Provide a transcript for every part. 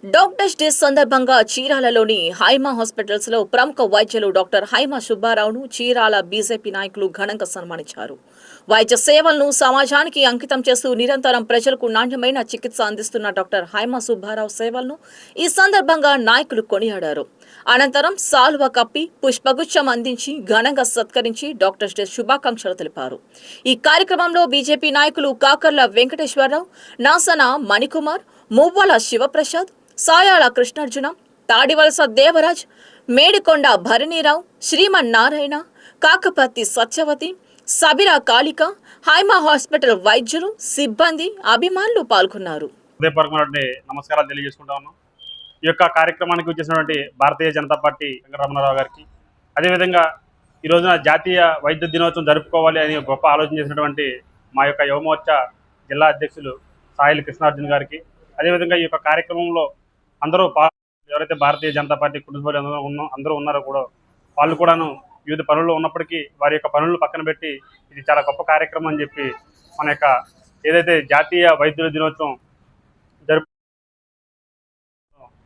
Doctors day సందర్భంగా చీరాలలోని Haima hospitals లో ప్రముఖ వైద్యులు డాక్టర్ హైమా సుబ్బారావును చీరాల బీజేపీ నాయకులు ఘనంగా సన్మానించారు. వైద్య సేవలను సమాజానికి అంకితం చేస్తూ నిరంతరం ప్రజలకు నాణ్యమైన చికిత్స అందిస్తున్న డాక్టర్ హైమా సుబ్బారావు సేవలను ఈ సందర్భంగా నాయకులు కొనియాడారు. అనంతరం సాల్వ కప్పి పుష్పగుచ్చం అందించి ఘనంగా సత్కరించి డాక్టర్స్ డే శుభాకాంక్షలు తెలిపారు. ఈ కార్యక్రమంలో బీజేపీ నాయకులు కాకర్ల వెంకటేశ్వరరావు, నాసన మణికుమార్, మువ్వల శివప్రసాద్, సాయాల కృష్ణార్జున, తాడివలస దేవరాజ్, మేడికొండ భరణీరావు, శ్రీమన్నారాయణ, కాకపర్తి సత్యవతి, సబిరా కాళిక, హైమా హాస్పిటల్ వైద్యులు, సిబ్బంది, అభిమానులు పాల్గొన్నారు. నమస్కారాలు తెలియజేసుకుంటా ఉన్నాం. ఈ యొక్క కార్యక్రమానికి వచ్చేసినటువంటి భారతీయ జనతా పార్టీ వెంకటరమణారావు గారికి, అదేవిధంగా ఈ రోజున జాతీయ వైద్య దినోత్సవం జరుపుకోవాలి అని గొప్ప ఆలోచన చేసినటువంటి మా యొక్క యువమోర్చా జిల్లా అధ్యక్షులు సాయిల కృష్ణార్జున గారికి, అదేవిధంగా ఈ యొక్క కార్యక్రమంలో అందరూ ఎవరైతే భారతీయ జనతా పార్టీ కుటుంబ అందరూ ఉన్నారో కూడా వాళ్ళు కూడాను వివిధ పనుల్లో ఉన్నప్పటికీ వారి యొక్క పనులను పక్కన పెట్టి ఇది చాలా గొప్ప కార్యక్రమం అని చెప్పి మన యొక్క ఏదైతే జాతీయ వైద్యుల దినోత్సవం జరుపు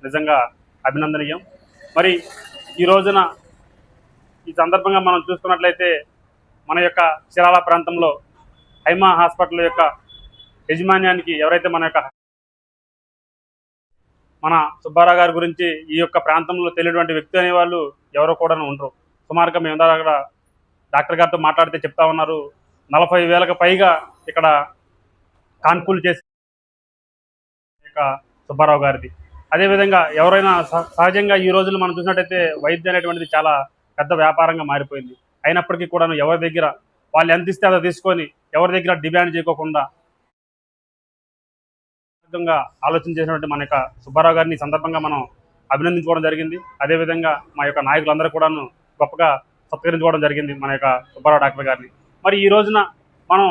నిజంగా అభినందనీయం. మరి ఈ రోజున ఈ సందర్భంగా మనం చూసుకున్నట్లయితే మన యొక్క చీరాల ప్రాంతంలో హైమా హాస్పిటల్ యొక్క యజమాన్యానికి ఎవరైతే మన సుబ్బారావు గారి గురించి ఈ యొక్క ప్రాంతంలో తెలియటువంటి వ్యక్తి అనేవాళ్ళు ఎవరో కూడా ఉండరు. సుమారుగా మేము అక్కడ డాక్టర్ గారితో మాట్లాడితే చెప్తా ఉన్నారు, 40,000కు పైగా ఇక్కడ కాన్పులు చేసి సుబ్బారావు గారిది. అదేవిధంగా ఎవరైనా సహజంగా ఈ రోజులు మనం చూసినట్టయితే వైద్యం అనేటువంటిది చాలా పెద్ద వ్యాపారంగా మారిపోయింది. అయినప్పటికీ కూడా ఎవరి దగ్గర వాళ్ళు ఎంత ఇస్తే అదో తీసుకొని ఎవరి దగ్గర డిమాండ్ చేయకోకుండా ఆలోచన చేసినటువంటి మన యొక్క సుబ్బారావు గారిని సందర్భంగా మనం అభినందించుకోవడం జరిగింది. అదేవిధంగా మా యొక్క నాయకులందరూ కూడాను గొప్పగా సత్కరించుకోవడం జరిగింది మన యొక్క సుబ్బారావు డాక్టర్ గారిని. మరి ఈ రోజున మనం